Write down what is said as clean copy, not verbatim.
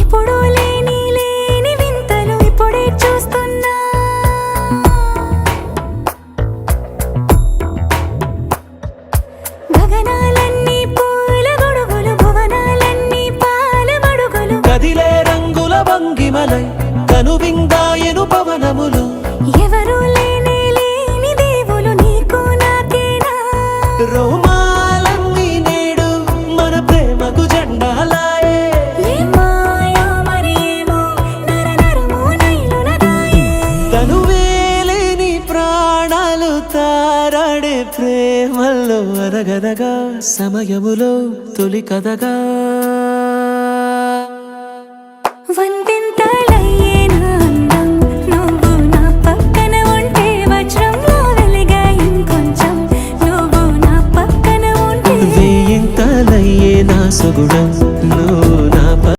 ఎప్పుడూ లేని లేని వింతలు ఇప్పుడే చూస్తున్నా. గగనాలన్నీ పూల గొడుగులు, భువనాలన్నీ పాల మడుగులు, కదిలే రంగుల భంగిమలై కనువిందాయను పవనములు. ఎవరూ లేని లేని దేవులు నీకు నాకేనా. రోమాలన్నీ నేడు మన ప్రేమకు జెండాలాయే. ఏ మాయో మరి ఏమో నర నరమో నైలున దాయే. తనువేలేని ప్రాణాలు తారాడే ప్రేమల్లో అనగనగా సమయములో తొలి కథగా